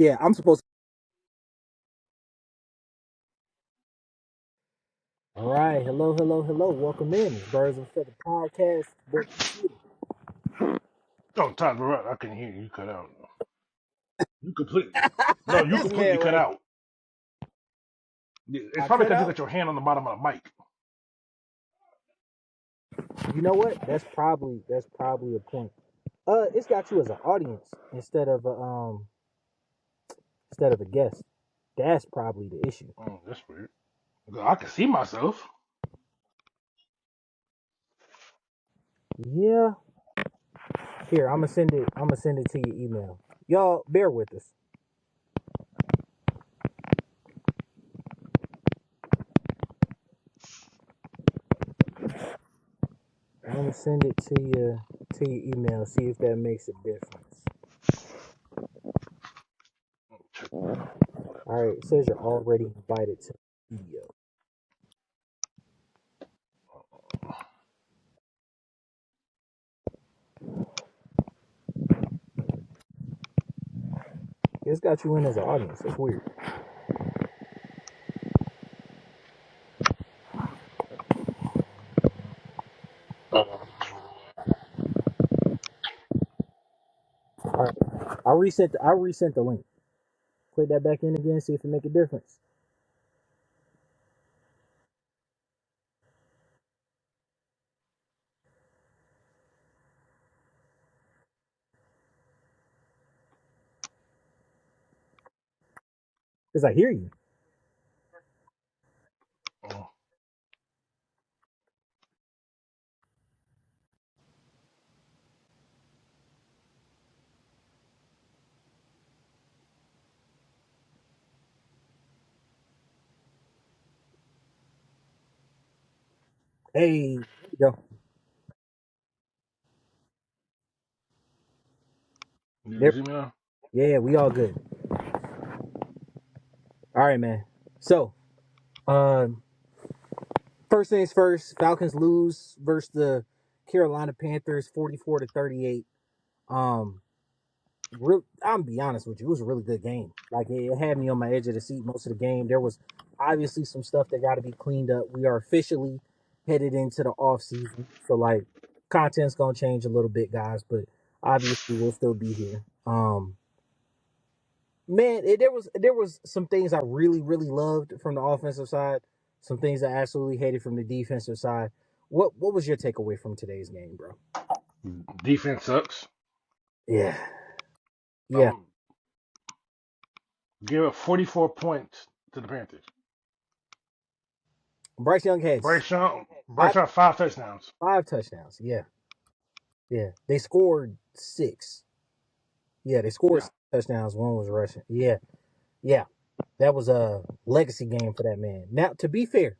Yeah, I'm supposed to. All right. Hello, hello, hello. Welcome in. It's Birds of a Feather Podcast. Oh, Todd, I can hear you. You cut out. You completely. No, you This man completely cut right out. It's I probably cut because you out. got your hand on the bottom of the mic. You know what? That's probably a point. It's got you as an audience instead of a guest. That's probably the issue. Oh, that's weird. I can see myself. Yeah. Here, I'm gonna send it. I'm gonna send it to your email. Y'all, bear with us. I'm gonna send it to your email. See if that makes a difference. Check my All right. It says you're already invited to the video. It's got you in as an audience. That's weird. All right. I resent the link. Click that back in again. See if it make a difference. Cause I hear you. oh, Hey, there you go. you There. see me now? Yeah, we all good. All right, man. So, um, first things first. Falcons lose versus the Carolina Panthers, 44-38. Um, I'm gonna be honest with you. It was a really good game. Like it had me on my edge of the seat most of the game. There was obviously some stuff that got to be cleaned up. We are officially headed into the off season, so like content's gonna change a little bit, guys. But obviously we'll still be here. Man, there was some things I really loved from the offensive side. Some things I absolutely hated from the defensive side. What was your takeaway from today's game, bro? Defense sucks. Yeah, yeah. Um, Give up 44 points to the Panthers. Bryce Young had Bryce Young 5 touchdowns. 5 touchdowns. Yeah, yeah. They scored six. Yeah, they scored Yeah. 6 touchdowns. One was rushing. Yeah, yeah. That was a legacy game for that man. Now, to be fair,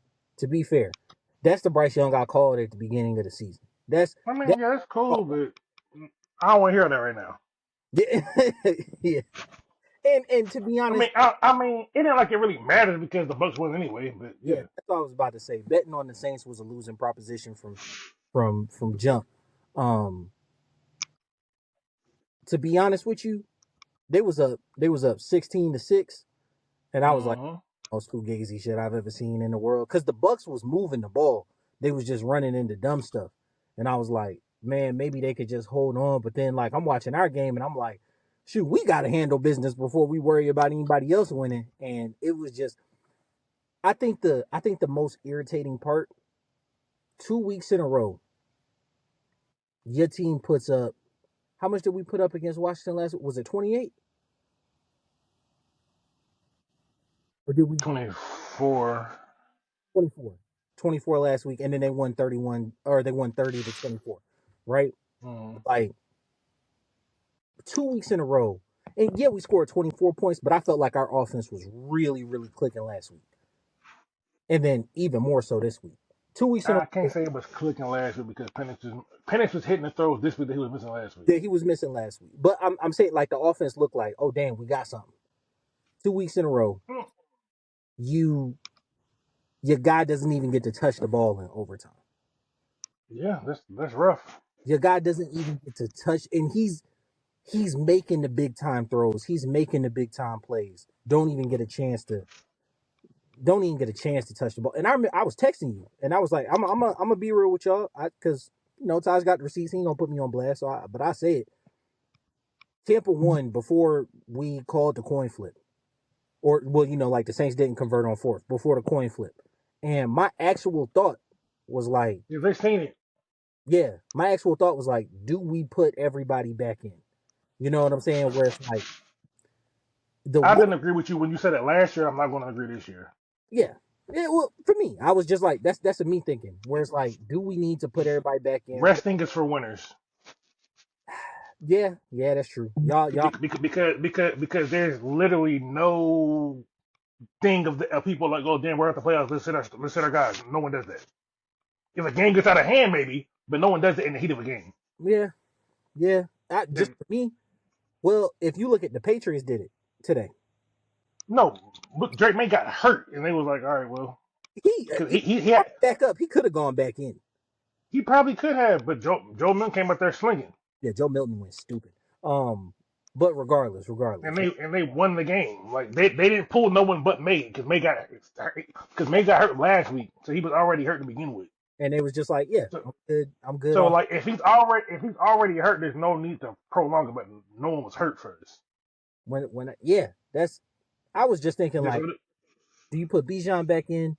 that's the Bryce Young I called at the beginning of the season. That's I mean, that. yeah, that's cool, but I don't want to hear that right now. Yeah, yeah. And to be I honest, mean, I mean, it ain't like it really matters because the Bucks win anyway. But yeah, yeah, that's what I was about to say. Betting on the Saints was a losing proposition from jump. Um, to be honest with you, they was up 16-6, and I was like, uh-huh. most fugazi shit I've ever seen in the world. Because the Bucks was moving the ball, they was just running into dumb stuff, and I was like, man, maybe they could just hold on. But then like I'm watching our game, and I'm like, shoot, we got to handle business before we worry about anybody else winning. And it was just, I think the most irritating part, 2 weeks in a row, your team puts up. How much did we put up against Washington last week? Was it 28? Or did we 24. 24? 24 last week, and then they won 31, or they won 30-24, right? Mm. Like 2 weeks in a row. And yeah, we scored 24 points, but I felt like our offense was really clicking last week. And then even more so this week. 2 weeks in a I can't row say it was clicking last week because Penix was hitting the throws this week that he was missing last week. that he was missing last week. But I'm saying like the offense looked like, oh damn, we got something. 2 weeks in a row, Mm. you your guy doesn't even get to touch the ball in overtime. Yeah, that's rough. Your guy doesn't even get to touch, and he's making the big time throws. He's making the big time plays. Don't even get a chance to touch the ball. And I was texting you, and I was like, I'm gonna be real with y'all, because Ty's got the receipts. He ain't gonna put me on blast. But I said Tampa won before we called the coin flip, or well, like the Saints didn't convert on fourth before the coin flip, and my actual thought was like, If they seen it, yeah, my actual thought was like, do we put everybody back in? You know what I'm saying? Where it's like the I one, didn't agree with you when you said it last year. I'm not going to agree this year. yeah. Yeah, well, for me, I was just like, that's a me thinking. Where it's like, do we need to put everybody back in? Resting is for winners. Yeah, that's true. Y'all, Because there's literally no thing of people like, oh damn, we're at the playoffs. Let's sit our guys. No one does that. If a game gets out of hand, maybe, but no one does it in the heat of a game. yeah, yeah. Just for me, well, if you look at the Patriots did it today. No, look, Drake May got hurt, and they was like, all right, well, He because he he had back up. He could have gone back in. he probably could have, but Joe Milton came out there slinging, Yeah, Joe Milton went stupid. But regardless, and they won the game. Like they didn't pull no one but May because May got hurt last week, so he was already hurt to begin with. and it was just like, yeah, So, I'm good. I'm good so off. like if he's already hurt, there's no need to prolong it. But no one was hurt first. Yeah, that's. I was just thinking Just like, do you put Bijan back in?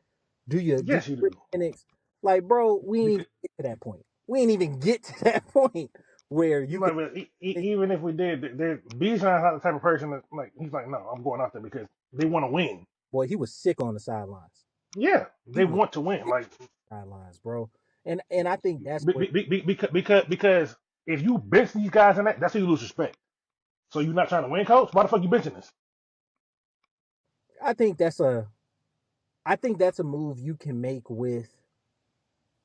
Do you yes, you put do. Penix? Like, bro, we ain't even Because get to that point. We ain't even get to that point where you can. like, even if we did, Bijan's not the type of person that like he's like, no, I'm going out there because they want to win. Boy, he was sick on the sidelines. Yeah, He they was want to win. sick Like on the sidelines, bro. And I think that's where because if you bench these guys in that's how you lose respect. So you're not trying to win, coach? Why the fuck you benching this? I think that's a I think that's a move you can make with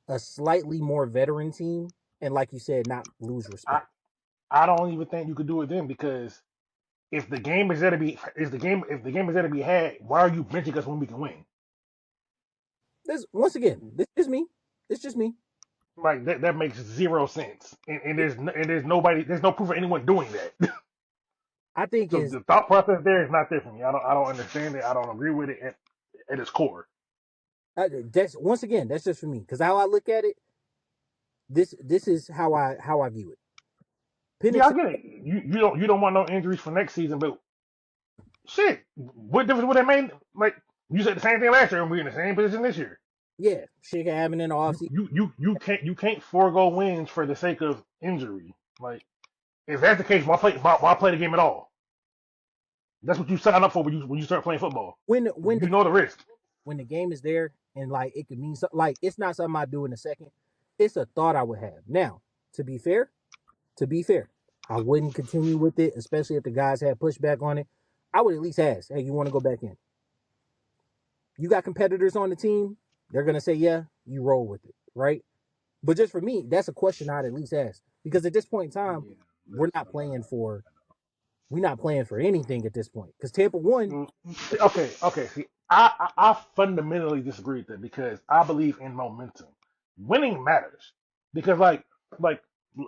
a slightly more veteran team, and like you said, not lose I respect. I don't even think you could do it then because if the game is there to be had, why are you benching us when we can win? This once again, this is me. It's just me. Like that makes zero sense. And there's no proof of anyone doing that. I think So is the thought process there is not there for me. I don't understand it. I don't agree with it at its core. that's once again that's just for me, because how I look at it, this is how I view it. Yeah, Penix, I get it. You don't want no injuries for next season, but shit, what difference would that make? Like you said the same thing last year, and we're in the same position this year. yeah, shit can happen in the offseason. You can't forego wins for the sake of injury. Like if that's the case, why play the game at all? That's what you sign up for when you start playing football. When You know the risk. the game is there, and like it could mean something, like it's not something I do in a second. It's a thought I would have. Now, to be fair, to be fair, I wouldn't continue with it, especially if the guys had pushback on it. I would at least ask, hey, you want to go back in? You got competitors on the team, they're gonna say yeah, you roll with it, right? But just for me, that's a question I'd at least ask, because at this point in time, we're not playing for we're not playing for anything at this point. Because Tampa won. Mm, okay. See, I fundamentally disagree with that because I believe in momentum. Winning matters because like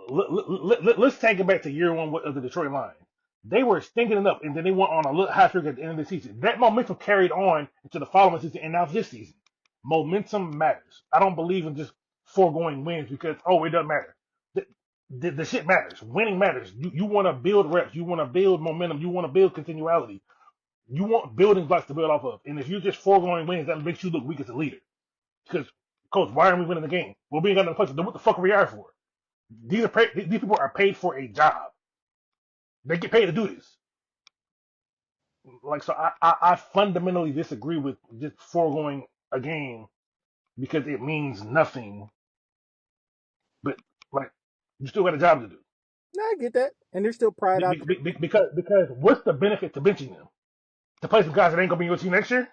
let's take it back to year one of the Detroit Lions. They were stinking it up, and then they went on a little hot streak at the end of the season. That momentum carried on into the following season, and now this season. Momentum matters. I don't believe in just foregoing wins because it doesn't matter. The shit matters. Winning matters. You want to build reps. You want to build momentum. You want to build continuality. You want building blocks to build off of. And if you're just foregoing wins, that makes you look weak as a leader. Because, coach, why aren't we winning the game? Well, we ain't got no punches. Then what the fuck are we here for? These people are paid for a job. They get paid to do this. Like so, I fundamentally disagree with just foregoing a game because it means nothing. But like, you still got a job to do. Nah, I get that, and there's still pride out there. Because what's the benefit to benching them? To play some guys that ain't gonna be in your team next year?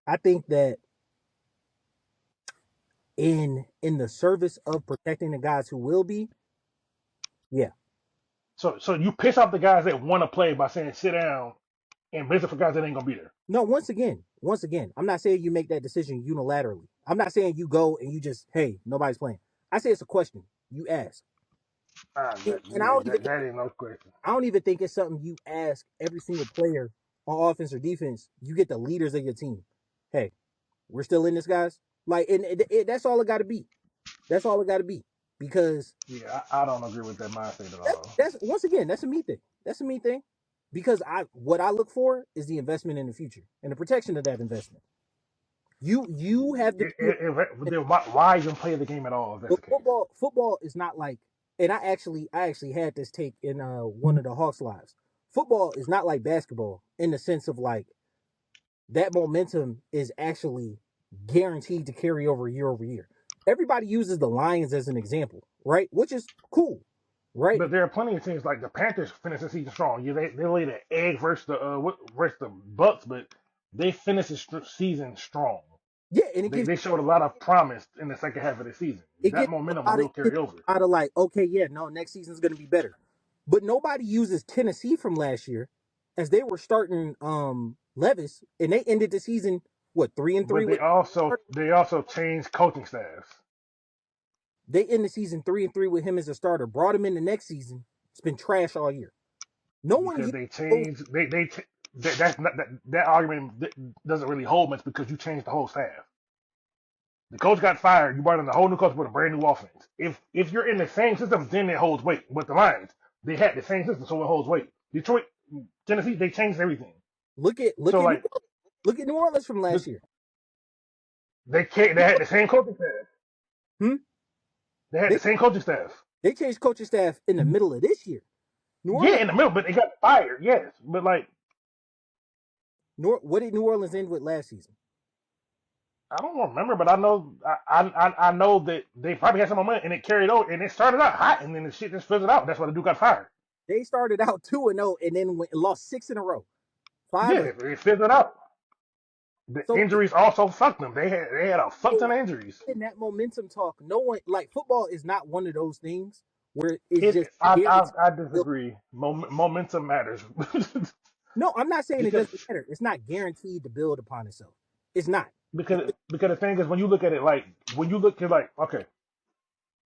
I think that in the service of protecting the guys who will be, yeah. So you piss off the guys that want to play by saying sit down and bench for guys that ain't gonna be there. No, once again, I'm not saying you make that decision unilaterally. I'm not saying you go and you just, hey, nobody's playing. I say it's a question. You ask. And Yeah, that ain't no question. I don't even think it's something you ask every single player on offense or defense. You get the leaders of your team. Hey, we're still in this, guys. Like, and that's all it got to be. That's all it got to be. Because Yeah, I don't agree with that mindset at all. that's once again, that's a me thing. That's a me thing. Because what I look for is the investment in the future and the protection of that investment. You have the Then why even play the game at all if that's but the case? football is not like, and I actually had this take in one of the Hawks lives. Football is not like basketball in the sense of like that momentum is actually guaranteed to carry over year. Everybody uses the Lions as an example, right? Which is cool, right? But there are plenty of teams like the Panthers finish the season strong. Yeah, they laid an egg versus the Bucks, but they finished the season strong. Yeah, and They showed a lot of promise in the second half of the season. it That gives you momentum a lot of will carry over. like, okay, yeah, no, next season's gonna be better. But nobody uses Tennessee from last year as they were starting Levis and they ended the season what 3-3 But with they also changed coaching staffs they end the season 3-3 with him as a starter, brought him in the next season. It's been trash all year. No one because used they those. changed that's not that argument doesn't really hold much because you changed the whole staff. The coach got fired. You brought in a whole new coach with a brand new offense. If you're in the same system, then it holds weight. With the Lions, they had the same system, so it holds weight. Detroit, Tennessee, they changed everything. Look at So like look at New Orleans from last year. they had the same coaching staff. Hmm? They had They the same coaching staff. they changed coaching staff in the middle of this year. New Yeah, Orleans. in the middle, but they got fired. Yes, but like What did New Orleans end with last season? I don't remember, but I know that they probably had some momentum and it carried over and it started out hot and then the shit just fizzled out. That's why the dude got fired. They started out 2-0 and then lost 6 in a row. Yeah, Five or it fizzled out. The so injuries also fucked them. They had a fuck ton of injuries. in that momentum talk, no one like football is not one of those things where it's It just I guaranteed. I, I disagree. Momentum matters No, I'm not saying it because doesn't matter. It's not guaranteed to build upon itself. It's not. because the thing is when you look at it like when you look at like okay,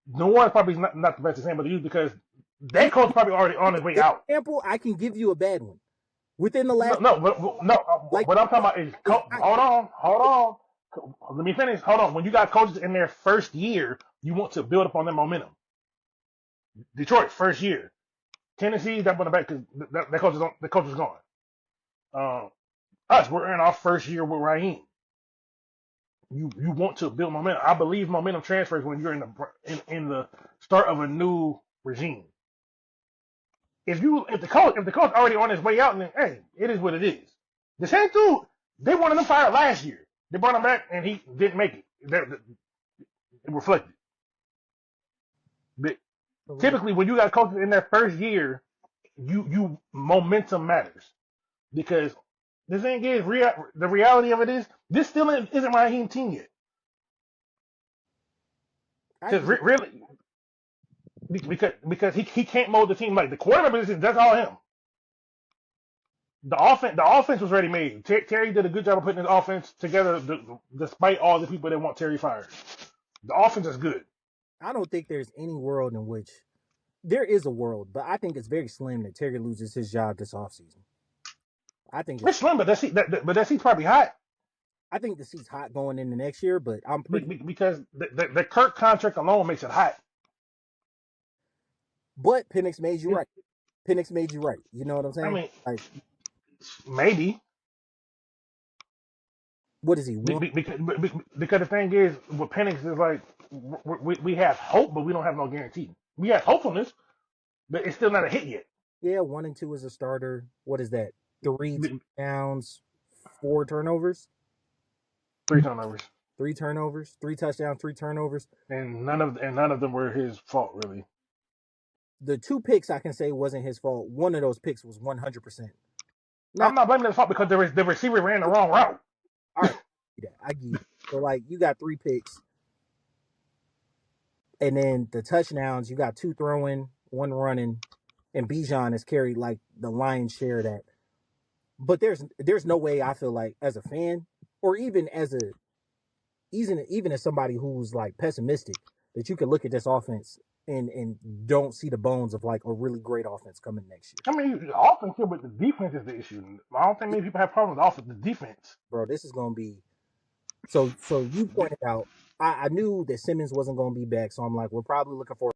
New Orleans probably is not the best example to use because that It, coach probably already on his way out. example, I can give you a bad one. Within the No, last no, no. like What I'm talking about is hold on. Let me finish. Hold on. When you got coaches in their first year, you want to build upon their momentum. Detroit first year, Tennessee that went back because the coach is gone. Um, us we're in our first year with Raheem. You want to build momentum. I believe momentum transfers when you're in the start of a new regime. If the coach already on his way out, then hey, it is what it is. The same dude, they wanted him fired last year. They brought him back and he didn't make it. It reflected. But typically, when you got coaches in their first year, you momentum matters because the thing is, the reality of it is, this still isn't Raheem's team yet. I Because agree. really, because he can't mold the team like the quarterback position. That's all him. The offense was already made. Terry did a good job of putting his offense together, despite all the people that want Terry fired. The offense is good. I don't think there's any world in which there is a world, but I think it's very slim that Terry loses his job this offseason. I think It's slim, but that seat's probably hot the seat's hot going into next year, but I'm pretty. because the Kirk contract alone makes it hot. But Penix made you right. Penix made you right. You know what I'm I saying? mean, Like, maybe what is he? because the thing is, with Penix is like we have hope, but we don't have no guarantee. We have hopefulness, but it's still not a hit yet. Yeah, 1 and 2 as a starter. What is that? 3 touchdowns, 4 turnovers, Three turnovers, 3 turnovers, 3 touchdowns, 3 turnovers. and none of them were his fault really. The 2 picks I can say wasn't his fault. One of those picks was 100%. Now, I'm not blaming his fault because the receiver ran the wrong route. all right, I get it. So like, you got 3 picks, and then the touchdowns, you got 2 throwing, 1 running, and Bijan has carried like the lion's share of that. But there's no way I feel like as a fan, or even as a even as somebody who's like pessimistic, that you could look at this offense and don't see the bones of like a really great offense coming next year. I mean, the offense here, but the defense is the issue. I don't think many people have problems with the offense. The defense. Bro, this is gonna be so you pointed out I knew that Simmons wasn't gonna be back, so I'm like, we're probably looking for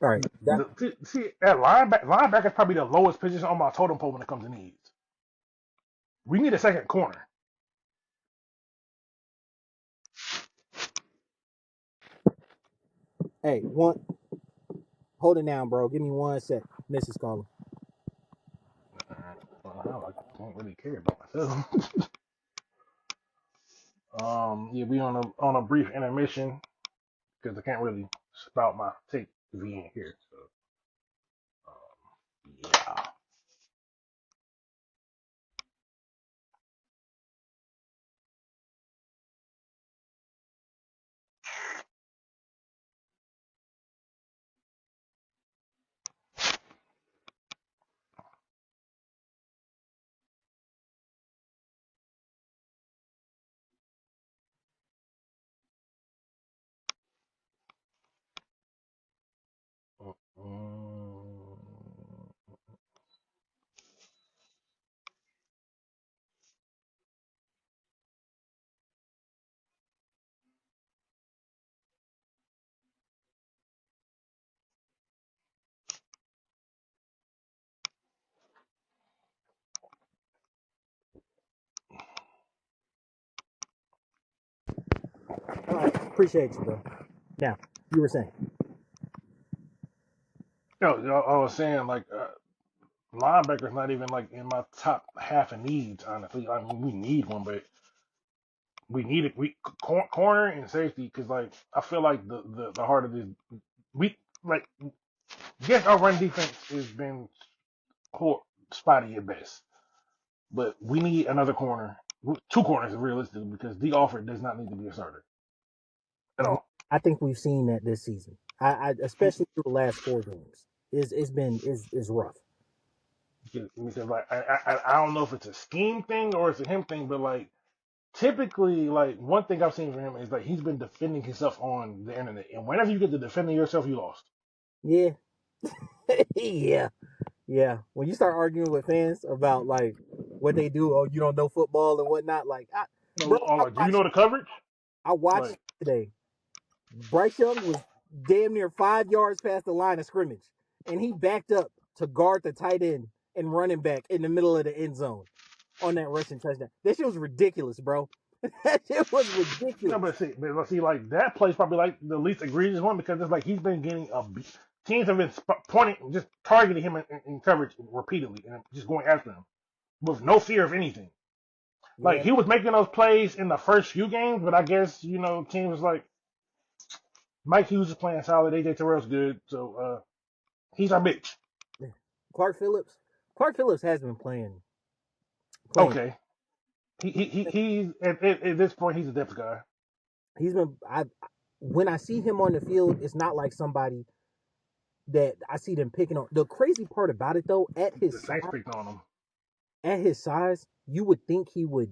all right. That See, at linebacker is probably the lowest position on my totem pole when it comes to needs. We need a second corner. hey, one hold it down, bro. Give me 1 sec. Mrs. Caller. Well, I don't really care about myself. Yeah, we on a brief intermission because I can't really spout my take to be in here. So, yeah. Mm, All right, appreciate you, bro. Now, you were saying. no, I was saying like linebacker's not even like in my top half of needs. Honestly, I mean we need one, but we need it. Corner and safety because like I feel like the heart of this we like yes our run defense has been spotty at best, but we need another corner, two corners realistically because the offer does not need to be a starter at And all. I think we've seen that this season. I especially through the last 4 games. It's been is rough. Because like I don't know if it's a scheme thing or it's a him thing, but like typically like one thing I've seen from him is like he's been defending himself on the internet, and whenever you get to defending yourself, you lost. Yeah. Yeah. Yeah. When you start arguing with fans about like what they do, oh, you don't know football and whatnot, like bro, Like, do you know the coverage? I watched Like, today. Bryce Young was damn near 5 yards past the line of scrimmage, and he backed up to guard the tight end and running back in the middle of the end zone on that rushing touchdown. That shit was ridiculous, bro. That shit was no, ridiculous. but see, like that play's probably like the least egregious one because it's like he's been getting teams have been pointing, just targeting him in coverage repeatedly and just going after him with no fear of anything. Like Yeah, he was making those plays in the first few games, but I guess teams like Mike Hughes is playing solid, AJ Terrell's good, so he's our bitch. Clark Phillips. Clark Phillips has been playing. Okay, he's at this point he's a depth guy. He's been. I when I see him on the field, it's not like somebody that I see them picking on. The crazy part about it though, The Saints picked on him. at his size, you would think he would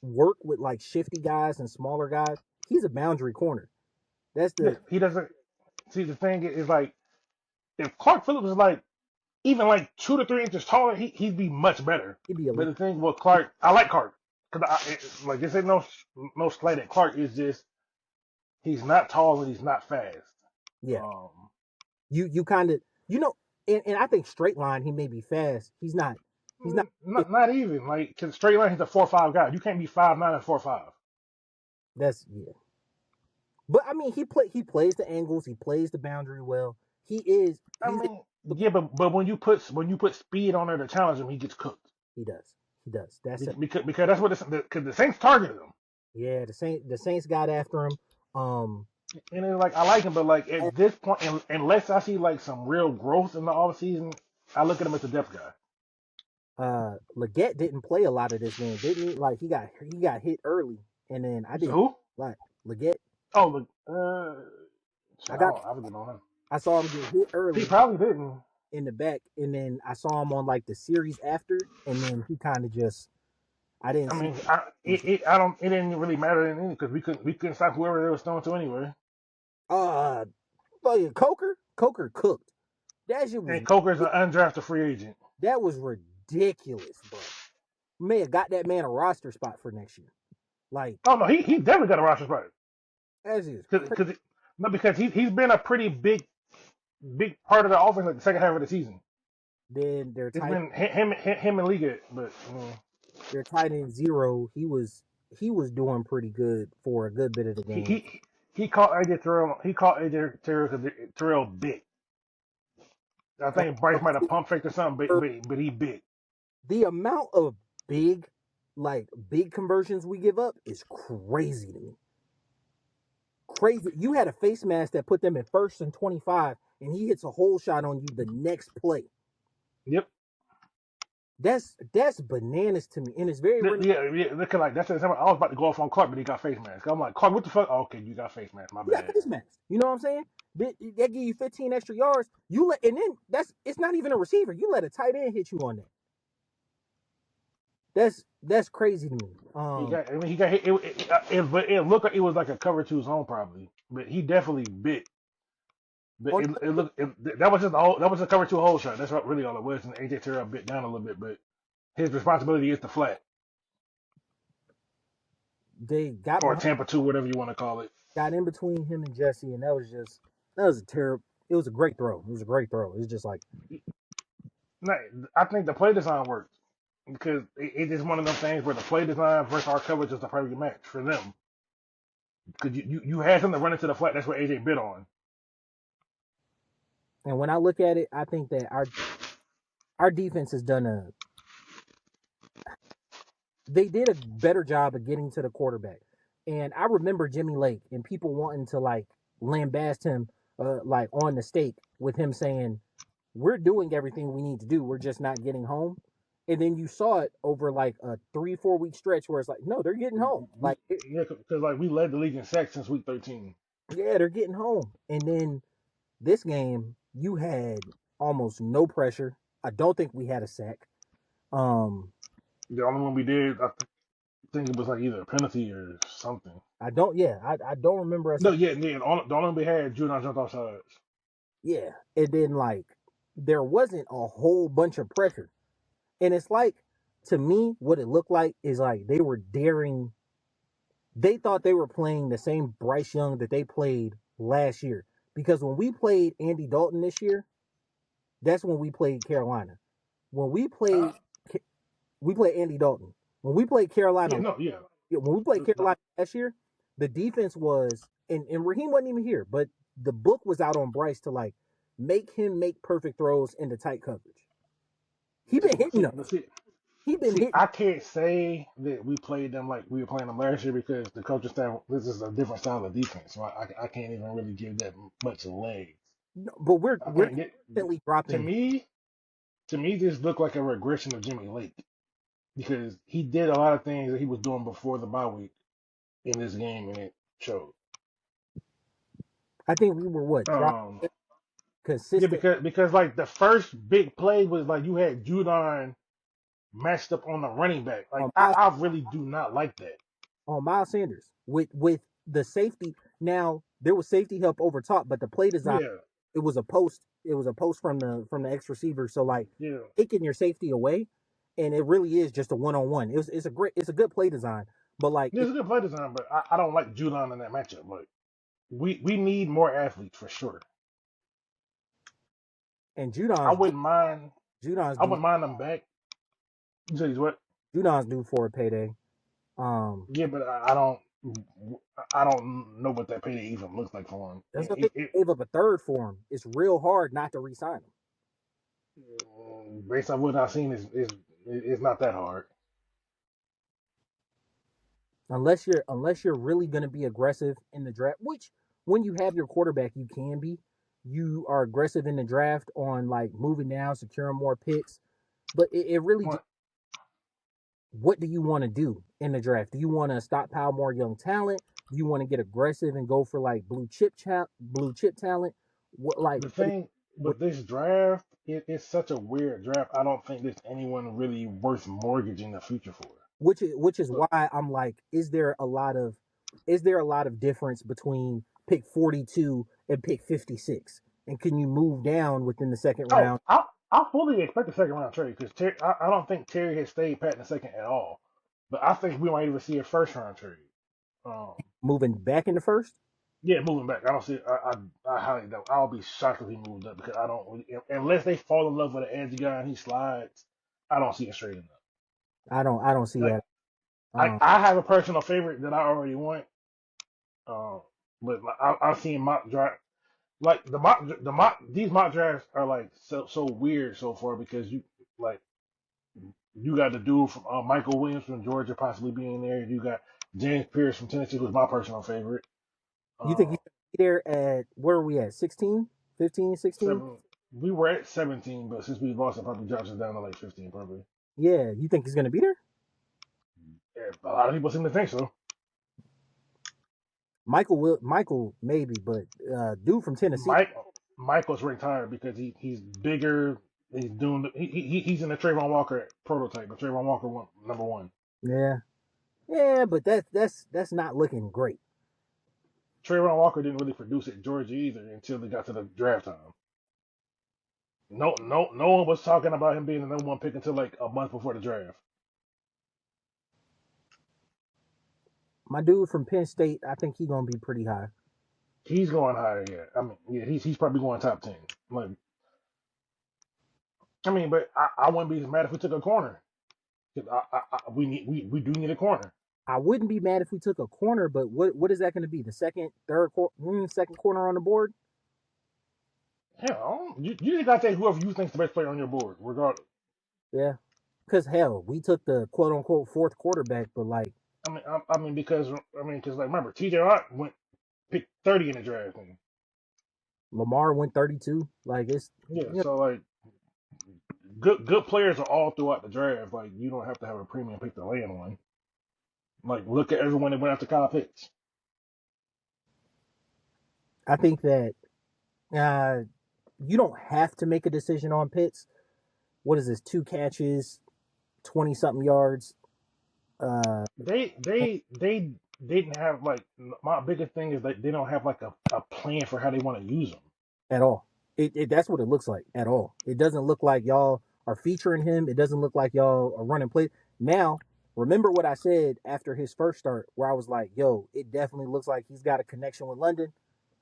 work with like shifty guys and smaller guys. He's a boundary corner. That's Yeah, the he doesn't see the thing is like if Clark Phillips is like even like 2 to 3 inches taller, he'd be much better. he'd be But elite. the thing with Clark, I like Clark because like this ain't no slight at Clark. Is just he's not tall and he's not fast. Yeah, Um, you kind of and I think straight line he may be fast. He's not. He's not. not even like cause straight line he's a 4'5" guy. You can't be 5'9" and 4'5". That's yeah. But I mean, he plays the angles. He plays the boundary well. He is. I He's mean, yeah, but when you put speed on there to challenge him, he gets cooked. he does. He does. That's it. Because that's what because the Saints targeted him. Yeah, the Saints got after him. Um, And it's like I like him, but like and, at this point, unless I see like some real growth in the off season, I look at him as a depth guy. Leggett didn't play a lot of this game, didn't he? Like he got hit early, and then I So didn't who? like Leggett. Oh, look, I got I was on him. I saw him get hit He early. probably didn't. in the back, and then I saw him on like the series after, and then he kind of just I didn't I see. mean, I don't. It didn't really matter in any because we couldn't stop whoever they was throwing to anyway. Uh, Coker cooked. That shit was And Coker's an undrafted free agent. that was ridiculous, bro. May have got that man a roster spot for next year. Like Oh no, he definitely got a roster spot that is crazy. because no because he's been a pretty big part of the offense like the second half of the season. Then It's been him and Liga, but their tight end zero. He was doing pretty good for a good bit of the he game. he he caught AJ Terrell. He caught AJ Terrell because Terrell big. I And think Bryce might have pump faked or something, but he big. the amount of big, big conversions we give up is crazy to me. Crazy. You had a face mask that put them in 1st and 25, and he hits a hole shot on you the next play. Yep. That's bananas to me, and it's very reminiscent. Yeah. Look at like that's the example. I was about to go off on Clark, but he got face mask. I'm like, Clark, what the fuck? Oh, okay, you got face mask. My You got bad. face masks. You know what I'm saying? That give you 15 extra yards. And then it's not even a receiver. You let a tight end hit you on that. That's crazy to me. He got hit. But it looked like it was like a cover two zone probably, but he definitely bit. But On it looked that was just that was a cover two hole shot. That's what really all it was. And AJ Terrell bit down a little bit, but his responsibility is the flat they got or behind, Tampa two, whatever you want to call it. got in between him and Jesse, and that was a terrible. It was a great throw. It was a great throw. It's just like No, I think the play design worked because it is one of them things where the play design versus our coverage is the perfect match for them. Because you had something to run into the flat. That's what AJ bit on. and when I look at it, I think that our defense has they did a better job of getting to the quarterback. And I remember Jimmy Lake and people wanting to lambast him on the stake with him saying, "We're doing everything we need to do. We're just not getting home." And then you saw it over like a 3-4 week stretch where it's like, no, they're getting home. Yeah, because like we led the league in sacks since week 13. Yeah, they're getting home. And then this game, you had almost no pressure. I don't think we had a sack. Um, The only one we did, I think it was like either a penalty or something. I don't. Yeah, I don't remember us. No, yeah. The only one we had, Judon jumped off sides. Yeah, and then there wasn't a whole bunch of pressure, and it's like to me, what it looked like is like they were daring. They thought they were playing the same Bryce Young that they played last year. Because when we played Andy Dalton this year, that's when we played Carolina. When Uh, we played Andy Dalton. When we played Carolina, yeah, no, yeah. when we played Carolina last year, the defense was, and Raheem wasn't even here, but the book was out on Bryce to make him make perfect throws into tight coverage. He been hitting See, us. but see, He been see, hitting. I can't say that we played them like we were playing them last year because the coaching staff. This is a different style of defense, so I can't even really give that much legs. But I we're can't get. constantly To dropping. me, this looked like a regression of Jimmy Lake because he did a lot of things that he was doing before the bye week in this game, and it showed. I think we were what dropping Um, yeah, consistent because like the first big play was like you had Judon matched up on the running back. Like on Miles I really do not like that. on Miles Sanders with the safety. Now there was safety help over top, but the play design Yeah, it was a post. It was a post from the X receiver. So yeah, taking your safety away, and it really is just a one on one. It's a good play design, but it's a good play design, but I don't like Judon in that matchup. Like we need more athletes for sure. and I wouldn't mind. Judon's I due wouldn't mind them back. You say he's what? Judon's due for a payday. Um, Yeah, but I don't know what that payday even looks like for him. that's what they gave up a third for him. It's real hard not to re-sign him Based on what I've seen, is not that hard. unless you're really going to be aggressive in the draft. Which when you have your quarterback, you can be. You are aggressive in the draft on moving down, securing more picks. But it really just What what do you want to do in the draft? Do you want to stockpile more young talent? Do you want to get aggressive and go for blue chip talent? What the thing? But this draft, it's such a weird draft. I don't think there's anyone really worth mortgaging the future for. which is But why I'm like, is there a lot of difference between pick 42 and pick 56? And can you move down within the second oh, round, I fully expect a second round trade because I don't think Terry has stayed pat in the second at all. But I think we might even see a first round trade. Um, moving back in the first? yeah, moving back, I don't see. I highly doubt. I'll be shocked if he moves up because I don't unless they fall in love with an edgy guy and he slides. I don't see it straight enough. I don't see Like that. Um, I have a personal favorite that I already want. Um, but like, I've seen mock draft like these mock drafts are like so weird so far because like you got the dude from Michael Williams from Georgia possibly being there. You got James Pierce from Tennessee, who's my personal favorite. you think Uh, he's gonna be there at, where are we at? 16, 15, 16? seven. We were at 17, but since we lost, it probably drops us down to like 15, probably. Yeah, you think he's gonna be there? Yeah, a lot of people seem to think so. Michael maybe, but dude from Tennessee. Mike Michael's retired because he's bigger. He's doing he's in the Trayvon Walker prototype, but Trayvon Walker number one. Yeah, yeah, but that's not looking great. Trayvon Walker didn't really produce at Georgia either until they got to the draft time. No one was talking about him being the number one pick until like a month before the draft. My dude from Penn State, I think he's gonna be pretty high. He's going higher, yeah. I mean, yeah, he's probably going top 10. Like, I mean, but I wouldn't be mad if we took a corner. 'Cause we do need a corner. I wouldn't be mad if we took a corner, but what is that going to be? The second corner on the board? Hell, you just got to take whoever you think's the best player on your board, regardless. Yeah, because hell, we took the quote unquote fourth quarterback, but like Because like remember, T.J. Watt went picked 30 in the draft. And, Lamar went 32. Like it's yeah, you know, so like good players are all throughout the draft. Like you don't have to have a premium pick to land one. Like look at everyone that went after Kyle Pitts. I think that uh, you don't have to make a decision on Pitts. What is this? 2 catches, 20 something yards. Uh, They didn't have like my biggest thing is that they don't have like a plan for how they want to use them. at all. That's what it looks like at all. It doesn't look like y'all are featuring him. It doesn't look like y'all are running play. Now, remember what I said after his first start, where I was like, "Yo, it definitely looks like he's got a connection with London."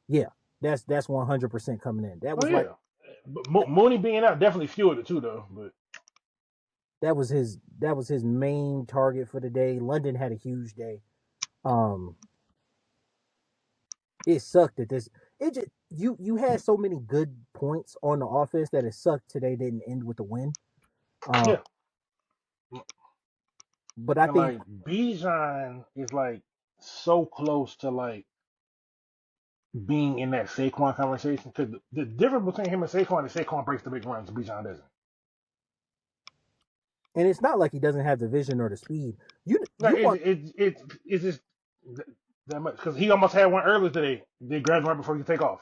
Yeah, that's 100% coming in. That Oh was like yeah, but Mooney being out definitely fueled it too though. But that was his main target for the day. London had a huge day. Um, it sucked that this. It just you had so many good points on the offense that it sucked today didn't end with a win. Um, yeah, but I and think like Bijan is like so close to like being in that Saquon conversation because the difference between him and Saquon is Saquon breaks the big runs, Bijan doesn't. And it's not like he doesn't have the vision or the speed. You Like want it's just that much because he almost had one earlier today. They grabbed him right before he could take off.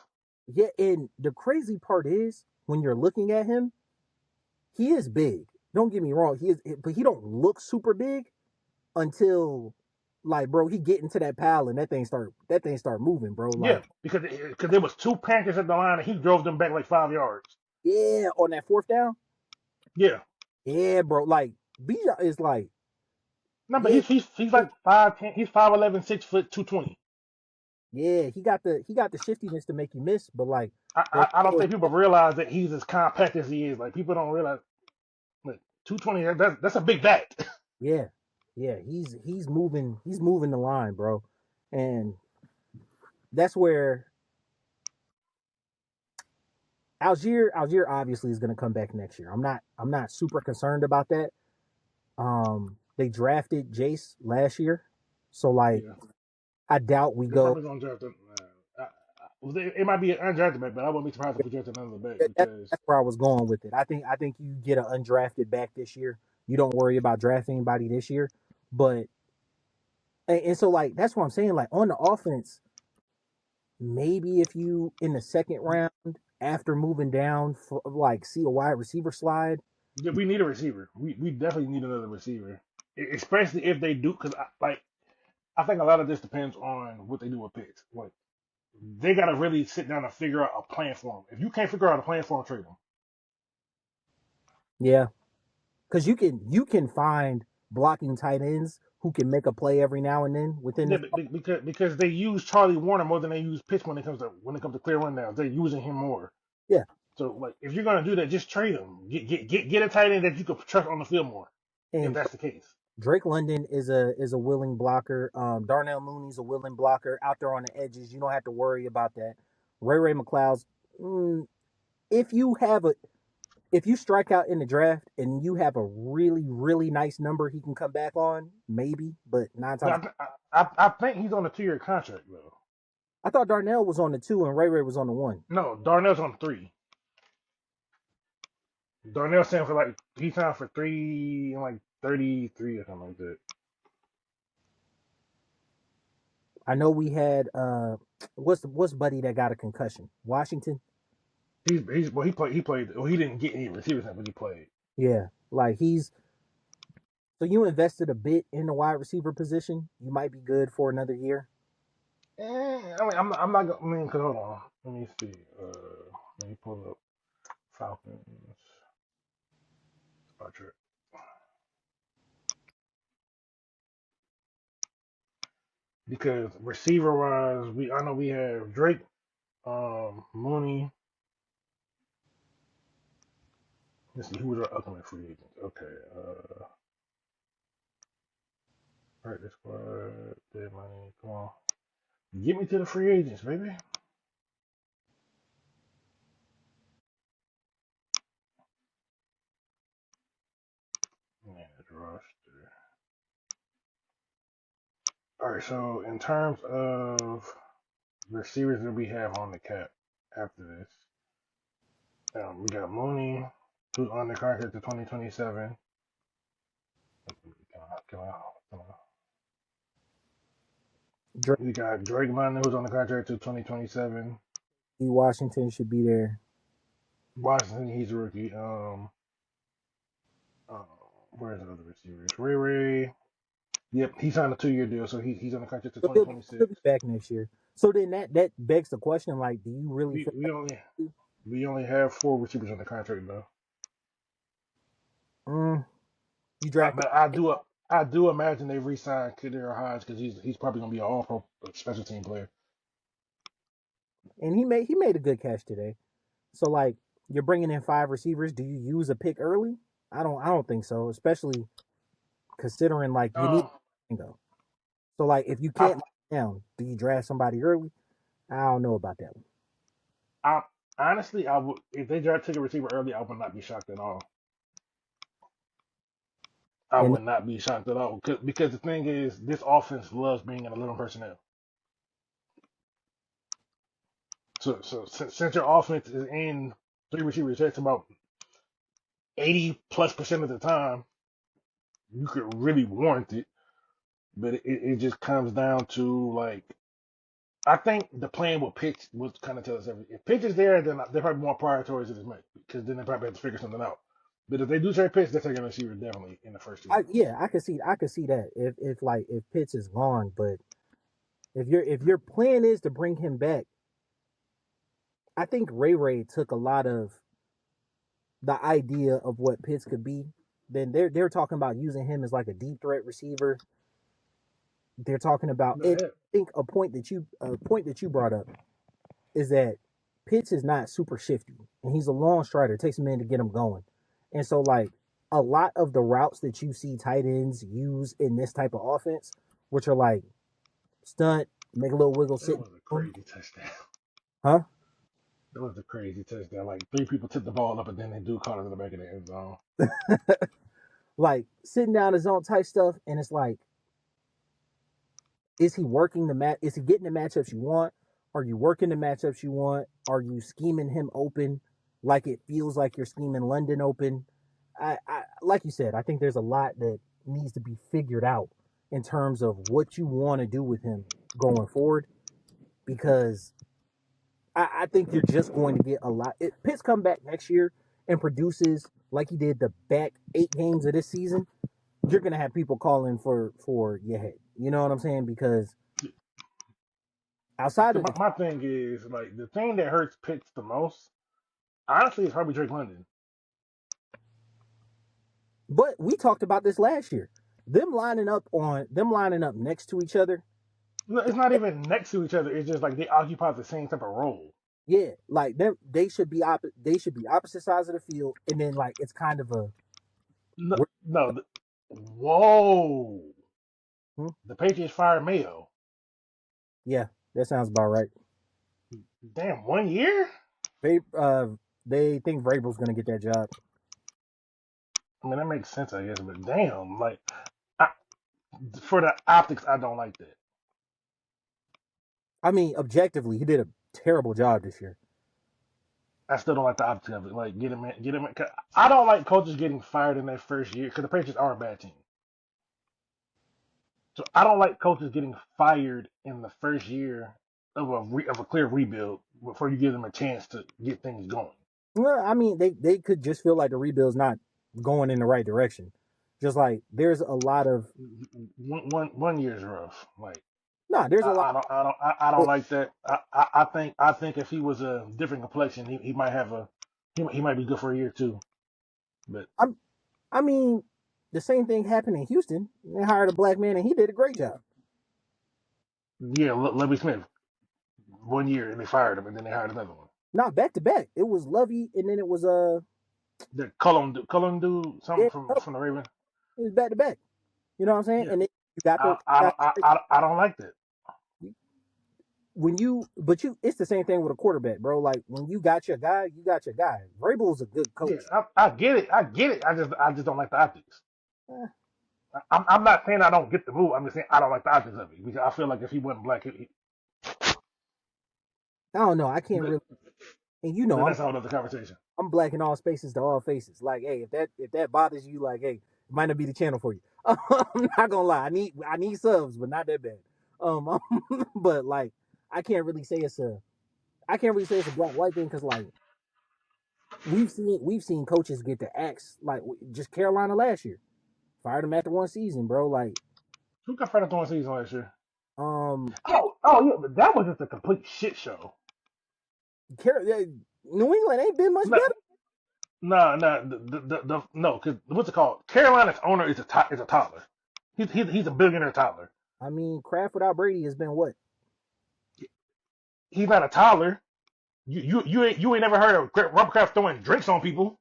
yeah, and the crazy part is when you're looking at him, he is big. Don't get me wrong, he is, but he don't look super big until like, bro, he get into that pile and that thing start moving, bro. Yeah, Like, because there was two Panthers at the line and he drove them back like 5 yards. yeah, on that fourth down, Yeah, yeah, bro. Like, Bija is like, no, but yeah, he's like 5'10", he's 5'11", 6 foot 220. yeah, he got the shiftiness to make you miss, but like, I, as I don't far as, think people realize that he's as compact as he is. Like people don't realize like 220. That's a big bat. yeah, yeah, he's moving the line, bro, and that's where Algier obviously is going to come back next year. I'm not super concerned about that. They drafted Jace last year, so like Yeah, I doubt we they go. probably gonna draft him. It might be an undrafted back, but I wouldn't be surprised if we drafted another back because That's where I was going with it. I think you get an undrafted back this year. You don't worry about drafting anybody this year, but and so like that's what I'm saying. Like on the offense, maybe if you in the second round. after moving down for like see a wide receiver slide. Yeah, we need a receiver. We definitely need another receiver, especially if they do. Because I think a lot of this depends on what they do with Pitts. Like they got to really sit down and figure out a plan for him. If you can't figure out a plan for him, trade him. Yeah, because you can find blocking tight ends who can make a play every now and then within Yeah, this. because they use Charlie Warner more than they use Pitts when it comes to clear rundowns. They're using him more. Yeah, So like if you're gonna do that, just trade him. Get a tight end that you can trust on the field more. If and that's the case. Drake London is a willing blocker. Darnell Mooney's a willing blocker out there on the edges. You don't have to worry about that. Ray McLeod's. Mm, if you have a if you strike out in the draft and you have a really nice number he can come back on, maybe, but nine times. But I think he's on a 2 year contract though. I thought Darnell was on the two and Ray was on the one. No, Darnell's on 3. Darnell signed for like he signed for 3 and like 33 or something like that. I know we had what's buddy that got a concussion? Washington. He's well he played well he didn't get any receivers but he played. Yeah, like he's so you invested a bit in the wide receiver position. You might be good for another year. I mean I'm not gonna I mean cause hold on let me see let me pull up Falcons spot chart because receiver wise I know we have Drake Mooney. Let's see who was our ultimate free agent. Okay, practice squad, dead money. Come on, get me to the free agents, baby. Manage roster. All right, so in terms of receivers that we have on the cap after this, we got Mooney, who's on the contract to 2027. Come on, come on. Drake We got Drake London, who's on the contract to 2027. Washington should be there. Washington, he's a rookie. Uh, where's the other receivers? Ray. Yep, he signed a 2 year deal, so he's on the contract to So he'll 2026. be back next year. So then that begs the question: like, do you really We feel we only like we only have 4 receivers on the contract though. you drafted But I do imagine they re-signed Kadir Hodge because he's probably gonna be an all-pro special team player. and he made a good catch today. So like you're bringing in five receivers. Do you use a pick early? I don't think so, especially considering like you need Um, go. So like if you I can't knock it down, do you draft somebody early? I don't know about that one. I honestly I would if they draft took a receiver early, I would not be shocked at all. I And would not be shocked at all because the thing is, this offense loves being in 11 personnel. So since your offense is in 3 receivers, that's about 80+% of the time, you could really warrant it. But it just comes down to like I think the plan with Pitch would kind of tell us everything. If Pitch is there, then they're probably more priorities than this might because then they probably have to figure something out. But if they do trade Pitch, they're taking a receiver definitely in the first 2 years. yeah, I could see that if Pitts is gone, but if your plan is to bring him back, I think Ray took a lot of the idea of what Pitts could be. Then they're talking about using him as like a deep threat receiver. They're talking about Go it. ahead. I think a point that you brought up is that Pitts is not super shifty and he's a long strider. It takes a minute to get him going. And so like a lot of the routes that you see tight ends use in this type of offense, which are like stunt, make a little wiggle, That sit was a down. crazy touchdown. Huh? That was a crazy touchdown. Like 3 people took the ball up and then they do caught it in the back of the end zone. Like sitting down his own type stuff, and it's like, is he working the match? Is he getting the matchups you want? Are you working the matchups you want? Are you scheming him open like it feels like you're scheming London open? I like you said, I think there's a lot that needs to be figured out in terms of what you want to do with him going forward because I think you're just going to get a lot. If Pitts come back next year and produces like he did the back 8 games of this season, you're gonna have people calling for your head. You know what I'm saying? Because outside of the, My thing is like the thing that hurts Pitts the most, honestly, is probably Drake London. but we talked about this last year. Them lining up next to each other. No, it's not even next to each other. It's just like they occupy the same type of role. Yeah, like them, they should be opposite sides of the field, and then like it's kind of a No, no. Whoa, hmm? the Patriots fired Mayo. Yeah, that sounds about right. Damn, 1 year. They they think Vrabel's gonna get that job. I mean, that makes sense, I guess. But damn, like I, for the optics, I don't like that. I mean, objectively, he did a terrible job this year. I still don't like the optics of it. Like, get him in, get him in. 'Cause I don't like coaches getting fired in their first year because the Patriots are a bad team. So I don't like coaches getting fired in the first year of of a clear rebuild before you give them a chance to get things going. Well, I mean, they could just feel like the rebuild's not going in the right direction. Just like there's a lot of One year is rough. Like nah, there's a lot. I don't like that. I think if he was a different complexion, he might have he might be good for a year too. But I'm, I mean, the same thing happened in Houston. They hired a black man and he did a great job. yeah, Lovie Smith 1 year and they fired him and then they hired another one. Not back to back. It was Lovey and then it was The Cullum dude something yeah, no, from the Ravens. it was back to back. You know what I'm saying? Yeah, And then you got I don't like that. when you but you it's the same thing with a quarterback, bro. Like when you got your guy, you got your guy. Vrabel's a good Yeah, coach. I get it. I get it. I just don't like the optics. Eh, I'm not saying I don't get the move. I'm just saying I don't like the optics of it because I feel like if he wasn't black, I don't know. I can't but, really and you know that's a whole other conversation. I'm black in all spaces to all faces. Like, hey, if that bothers you, like, hey, it might not be the channel for you. I'm not gonna lie. I need subs, but not that bad. Um, but like, I can't really say it's a I can't really say it's a black white thing because like we've seen coaches get the axe like just Carolina last year fired him after one season, bro. Like, Who got fired after one season last year? um, Oh yeah, but that was just a complete shit show. New England ain't been much No, better. no, no, because what's it called? Carolina's owner is a toddler. He's a billionaire toddler. I mean, Kraft without Brady has been what? He's not a toddler. You ain't never heard of Robert Kraft throwing drinks on people.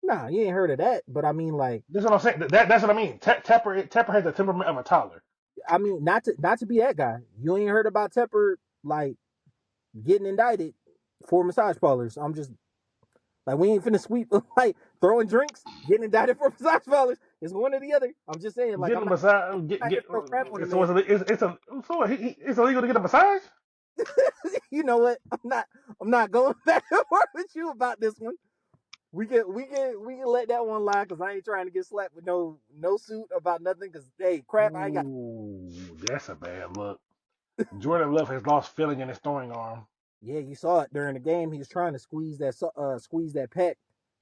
Nah, you ain't heard of that. But I mean, like, That's what I'm saying. That's what I mean. Tepper has the temperament of a toddler. I mean, not to be that guy. You ain't heard about Tepper like getting indicted for massage parlors. I'm just like we ain't finna sweep like throwing drinks, getting indicted for massage parlors. It's one or the other. I'm just saying, like Getting I'm a not, massage, I'm not here to throw crap on the man. it's illegal to get a massage. You know what? I'm not going back and forth with you about this one. We can let that one lie because I ain't trying to get slapped with no suit about nothing. Because hey, crap, I got Ooh, that's a bad look. Jordan Love has lost feeling in his throwing arm. yeah. You saw it during the game. He was trying to squeeze that pack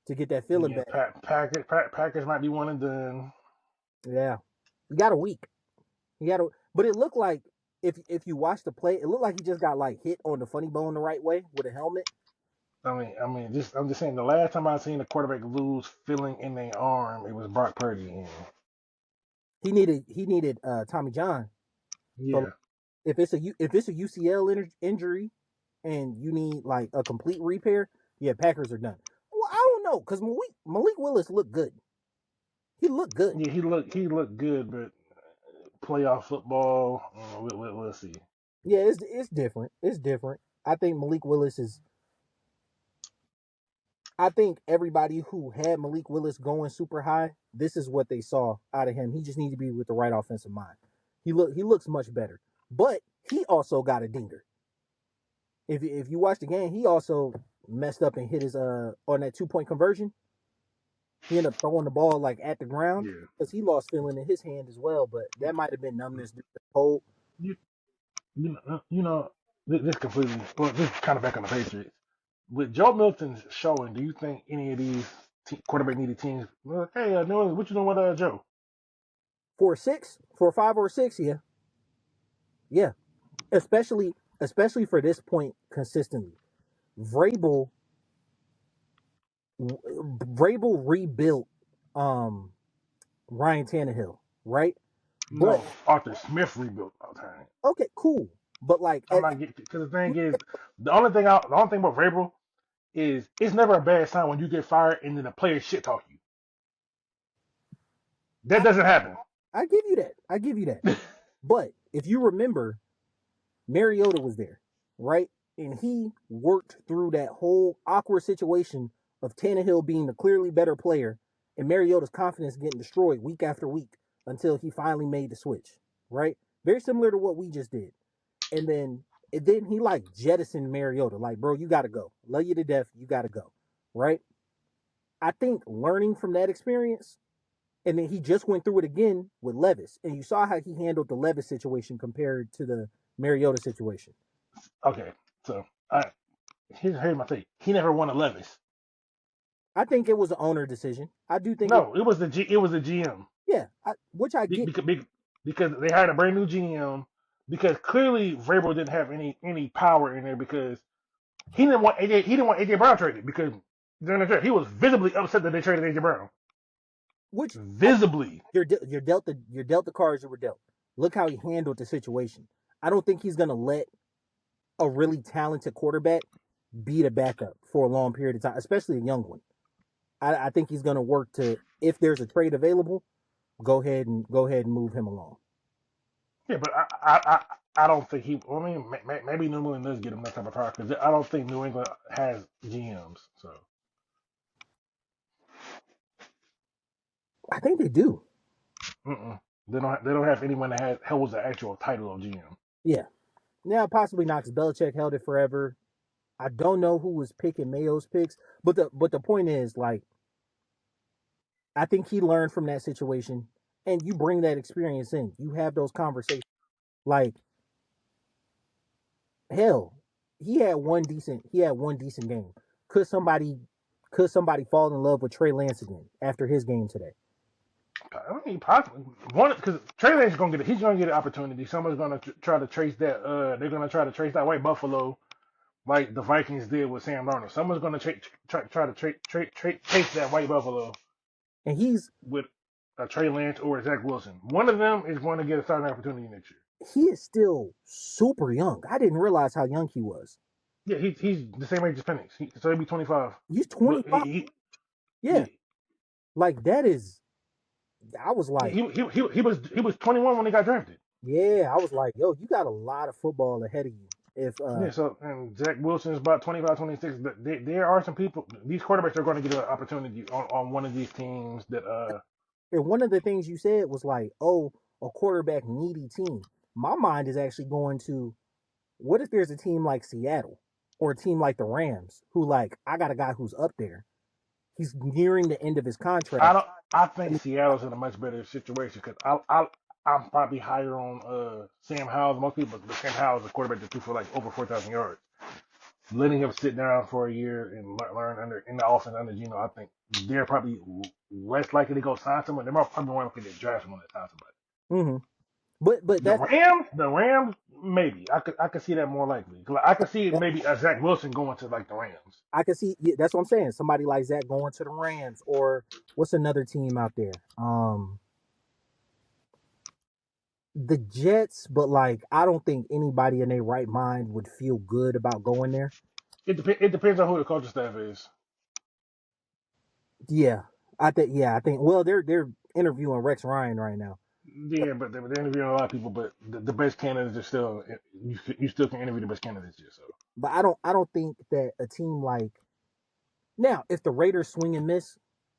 to get that feeling Yeah, back. Packers might be one and done. Yeah, we got a week. He had a, but it looked like if you watch the play, it looked like he just got like hit on the funny bone the right way with a helmet. I'm just saying. The last time I seen a quarterback lose feeling in their arm, it was Brock Purdy. And He needed Tommy John. So yeah, if it's a UCL injury and you need like a complete repair, yeah, Packers are done. Well, I don't know because Malik Willis looked good. He looked good. yeah, he looked good, but playoff football, we'll see. Yeah, it's different. It's different. I think Malik Willis is. I think everybody who had Malik Willis going super high, this is what they saw out of him. He just needs to be with the right offensive mind. He looks much better, but he also got a dinger. If you watch the game, he also messed up and hit his on that 2 point conversion. He ended up throwing the ball like at the ground Yeah, because he lost feeling in his hand as well. But that might have been numbness due to the cold. you you know. this completely. Well, this is kind of back on the Patriots. With Joe Milton's showing, do you think any of these quarterback needed teams? Well, hey, New Orleans, what you doing with Joe? For a six, for a 5 or 6, yeah, yeah. Especially for this point consistently. Vrabel Vrabel rebuilt um Ryan Tannehill, right? But No, Arthur Smith rebuilt all time. okay, cool. But like I'm not getting because the thing is, the only thing about Vrabel is it's never a bad sign when you get fired and then the players shit talk you. That I, doesn't happen. I give you that. I give you that. But if you remember, Mariota was there, right? And he worked through that whole awkward situation of Tannehill being the clearly better player and Mariota's confidence getting destroyed week after week until he finally made the switch, right? Very similar to what we just did. And then he like jettisoned Mariota, like, bro, you gotta go. Love you to death, you gotta go. Right? I think learning from that experience, and then he just went through it again with Levis. And you saw how he handled the Levis situation compared to the Mariota situation. Okay, so here's my take. He never won a Levis. I think it was an owner decision. I do think it, No, it was the GM yeah, which I get. because they hired a brand new GM because clearly Vrabel didn't have any power in there because he didn't want AJ Brown traded because during the trade he was visibly upset that they traded AJ Brown. Which I, Visibly. you're dealt the cards you were dealt. Look how he handled the situation. I don't think he's gonna let a really talented quarterback be the backup for a long period of time, especially a young one. I think he's gonna work to, if there's a trade available, go ahead and move him along. Yeah, but I don't think he. I mean, maybe New England does get him that type of power because I don't think New England has GMs. So I think they do. they don't have anyone that holds the actual title of GM. Yeah. Now possibly not because Belichick held it forever. I don't know who was picking Mayo's picks, but the point is, like, I think he learned from that situation, and you bring that experience in. You have those conversations. Like, hell, he had one decent game. Could somebody could somebody fall in love with Trey Lance again after his game today? I mean, possibly one because Trey Lance is gonna get it. He's gonna get an opportunity. Someone's gonna try to trace that. They're gonna try to trace that white buffalo like the Vikings did with Sam Darnold. Someone's gonna try to chase that white buffalo And with Trey Lance or Zach Wilson. One of them is going to get a starting opportunity next year. he is still super young. I didn't realize how young he was. Yeah, he's the same age as Penix. So he'll be 25. He's But 25. yeah, Yeah, like that is. I was like, he was 21 when he got drafted. yeah, I was like, yo, you got a lot of football ahead of you. If Yeah, so and Zach Wilson is about 25, 26. But there are some people. These quarterbacks are going to get an opportunity on one of these teams that and one of the things you said was like, oh, a quarterback needy team. My mind is actually going to, what if there's a team like Seattle or a team like the Rams who, like, I got a guy who's up there. He's nearing the end of his I contract. don't. I think Seattle's in a much better situation because I'm probably higher on Sam Howell than most people. But Sam Howell is a quarterback that threw for like over 4,000 yards. Letting him sit down for a year and learn in the offense under Gino, I think they're probably less likely to go sign someone. They're probably more likely to draft someone that sign somebody. Mm-hmm. But The that's Rams, the Rams, maybe I could see that more likely. I could see maybe a Zach Wilson going to like the Rams. I can see. Yeah, that's what I'm saying. Somebody like Zach going to the Rams, or what's another team out there? The Jets. But like, I don't think anybody in their right mind would feel good about going there. It depends on who the coaching staff is. Yeah, I think. Well, they're interviewing Rex Ryan right now. Yeah, but they're interviewing a lot of people, but the best candidates are still you still can interview the best candidates here. So But I don't think that a team like, now, if the Raiders swing and miss,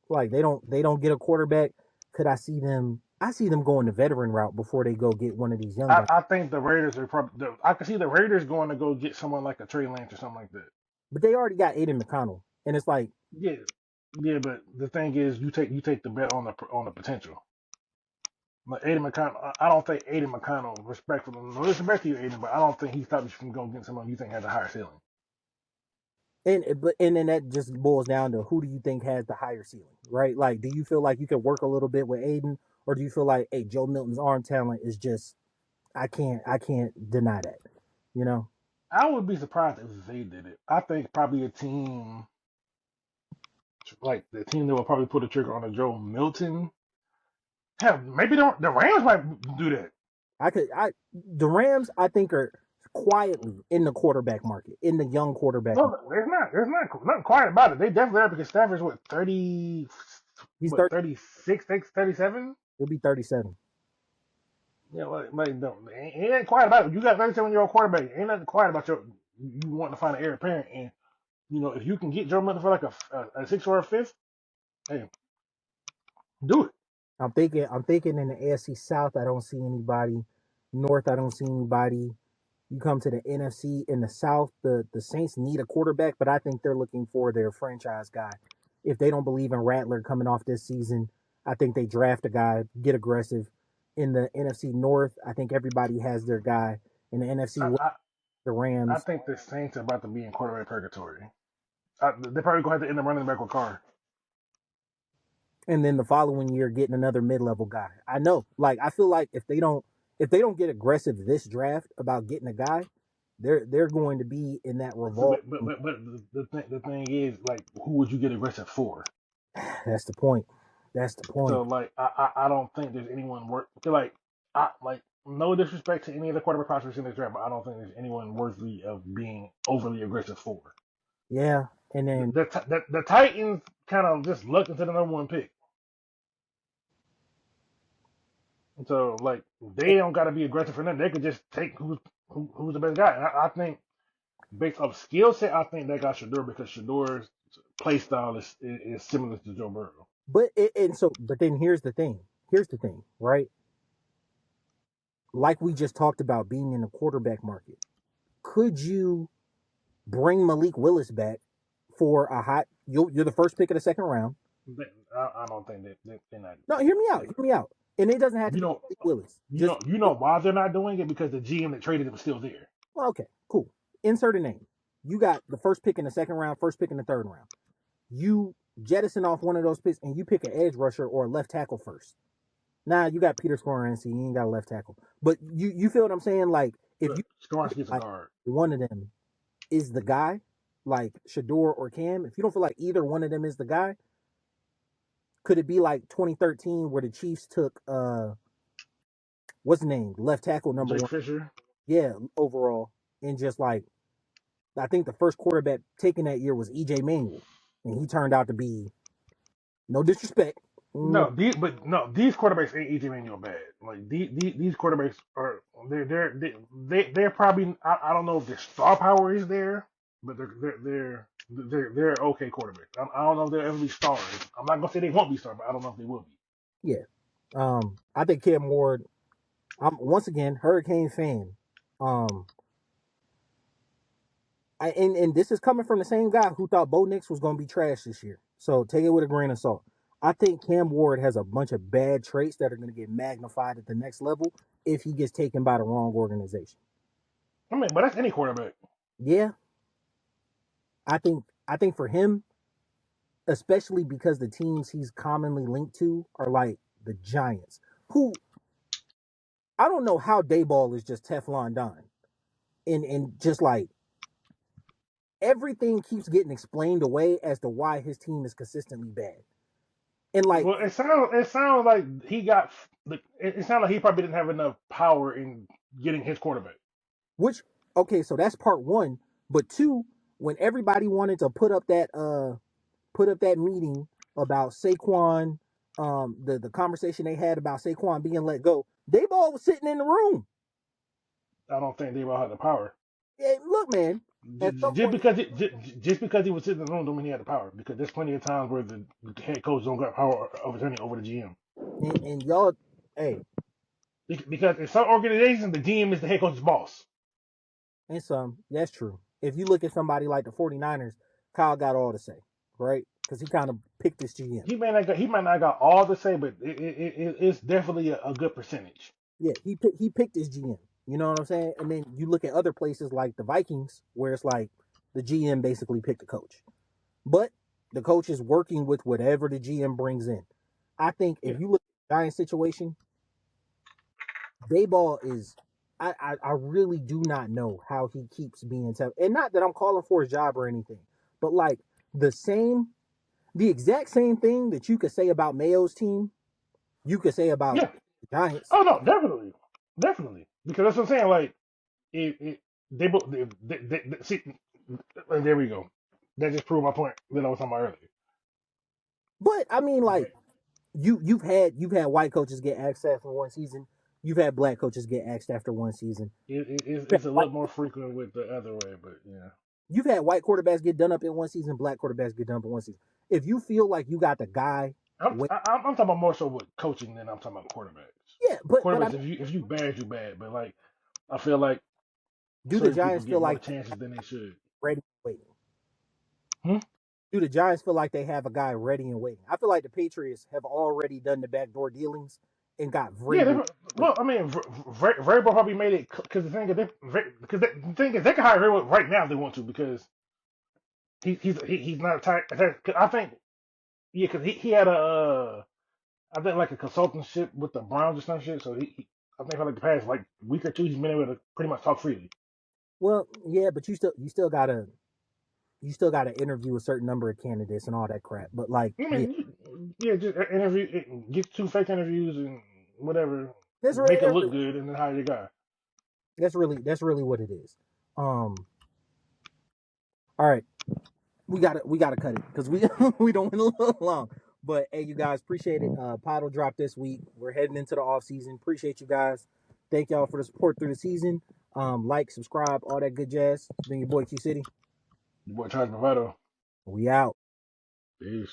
like they don't get a quarterback, could I see them? I see them going the veteran route before they go get one of these young I, guys. I think the Raiders are probably. I could see the Raiders going to go get someone like a Trey Lance or something like that. But they already got Aiden McConnell, and it's like, Yeah, yeah, but the thing is, you take the bet on the potential. Like Aiden McConnell, I don't think Aiden McConnell, respectful, no disrespect to you, Aiden, but I don't think he stopped you from going get someone you think has a higher ceiling. And then that just boils down to who do you think has the higher ceiling, right? Like, do you feel like you could work a little bit with Aiden, or do you feel like, hey, Joe Milton's arm talent is just I can't deny that, you know? I would be surprised if they did it. I think probably a team like the team that will probably pull the trigger on a Joe Milton. Hell, maybe the Rams might do that. The Rams I think are quietly in the quarterback market, in the young quarterback market. No, there's not. There's not nothing quiet about it. They definitely are because Stafford's what 30, He's what 30, 36, 37. he'll be 37. Yeah, like no, it ain't quiet about it. You got 37-year-old quarterback. Ain't nothing quiet about you wanting to find an heir apparent. And if you can get Joe Milton for like a sixth or a fifth, hey, do it. I'm thinking in the AFC South, I don't see anybody. North, I don't see anybody. You come to the NFC in the South, the Saints need a quarterback, but I think they're looking for their franchise guy. If they don't believe in Rattler coming off this season, I think they draft a guy, get aggressive. In the NFC North, I think everybody has their guy. In the NFC West, I, the I Rams. think the Saints are about to be in quarterback purgatory. They're probably going to have to end up running back with Carr. And then the following year getting another mid-level guy. I know. Like, I feel like if they don't get aggressive this draft about getting a guy, they're going to be in that So, revolt. but the thing is, like, who would you get aggressive for? That's the point. That's the So, point. like, I don't think there's anyone worth. Like, no disrespect to any of the quarterback prospects in this draft, but I don't think there's anyone worthy of being overly aggressive for. Yeah. And then The Titans kind of just lucked into the number one pick. So, like, they don't got to be aggressive for them. They could just take who's the best guy. And I think based off skill set, I think they got Shador because Shador's play style is similar to Joe Burrow. but then here's the thing. Here's the thing, right? Like we just talked about being in the quarterback market. Could you bring Malik Willis back for a hot you're the first pick of the second round? I don't think they're not. No, hear me out. Like, Hear me out. And it doesn't have to you be know, Malik Willis. you Just know, you know why they're not doing it because the GM that traded him is still there. well, okay, cool. Insert a name. You got the first pick in the second round, first pick in the third round. You jettison off one of those picks and you pick an edge rusher or a left tackle first. Nah, you got Peter Skoransky, you ain't got a left tackle. But you feel what I'm saying? Like if But you Scoring gets a like guard. one of them is the guy, like Shador or Cam, if you don't feel like either one of them is the guy, could it be like 2013 where the Chiefs took what's the name? Left tackle number Jake one. Fisher. Yeah, overall. And just like I think the first quarterback taken that year was EJ Manuel. And he turned out to be no disrespect. No, These quarterbacks ain't EJ Manuel bad. Like these quarterbacks are they're probably I don't know if their star power is there, but they're okay quarterbacks. I don't know if they'll ever be stars. I'm not gonna say they won't be stars, but I don't know if they will be. yeah. I think Cam Ward, I'm once again Hurricane fan. Um and this is coming from the same guy who thought Bo Nix was gonna be trash this year. So take it with a grain of salt. I think Cam Ward has a bunch of bad traits that are gonna get magnified at the next level if he gets taken by the wrong organization. I mean, but that's any quarterback. Yeah, I think for him, especially because the teams he's commonly linked to are like the Giants, who I don't know how Dayball is just Teflon Don. And just like everything keeps getting explained away as to why his team is consistently bad. And like Well, it sounds like he got it sounds like he probably didn't have enough power in getting his quarterback. which okay, so that's part one. But two, when everybody wanted to put up that meeting about Saquon, the conversation they had about Saquon being let go, Dayball was sitting in the room. I don't think they will have the power. Hey, look, man, at some Just point, because just because he was sitting in the room don't mean he had the power. Because there's plenty of times where the head coach don't got power of attorney over the GM. and y'all, hey, Because in some organizations, the GM is the head coach's boss. and some, that's true. If you look at somebody like the 49ers, Kyle got all to say, right? because he kind of picked his GM. He might not got all the say, but it's definitely a good percentage. Yeah, he picked his GM. You know what I'm saying? And then you look at other places like the Vikings, where it's like the GM basically picked the coach, but the coach is working with whatever the GM brings in. I think Yeah, if you look at the Giants situation, Dayball is. I really do not know how he keeps being tough. And not that I'm calling for his job or anything, but like the same, the exact same thing that you could say about Mayo's team, you could say about yeah. the Giants. Oh no, definitely, definitely. Because that's what I'm saying. Like it they both see. And there we go. That just proved my point that I was talking about earlier. But I mean, like Like you've had white coaches get axed after one season. You've had black coaches get axed after one season. You've had it's a white, lot more frequent with the other way, but yeah. you've had white quarterbacks get done up in one season, black quarterbacks get done up in one season. If you feel like you got the guy, I'm talking about more so with coaching than I'm talking about quarterbacks. yeah, but I Quarterbacks, mean, if you bad, you bad. But like I feel like do the certain people Giants feel get more like chances than they should. ready and waiting? Hmm? Do the Giants feel like they have a guy ready and waiting? I feel like the Patriots have already done the backdoor dealings and got Yeah, Vrabel well, waiting. I mean, Vrabel probably made it because the thing is, the thing is, they can hire Vrabel right now if they want to because he's not tight. I think yeah, because he had I think like a consultantship with the Browns or some shit. So I think for like the past like week or two, he's been able to pretty much talk freely. Well, yeah, but you still gotta interview a certain number of candidates and all that crap. But like, I yeah, mean, yeah, just interview, get two fake interviews and whatever, that's make it really look good, and then hire your guy. that's really what it is. All right, we gotta cut it because we we don't went a little long. But hey, you guys, appreciate it. Pod drop this week. We're heading into the off season. Appreciate you guys. Thank y'all for the support through the season. Like, subscribe, all that good jazz. It's been your boy Q City. Your boy Charles Bravado. We out. Peace.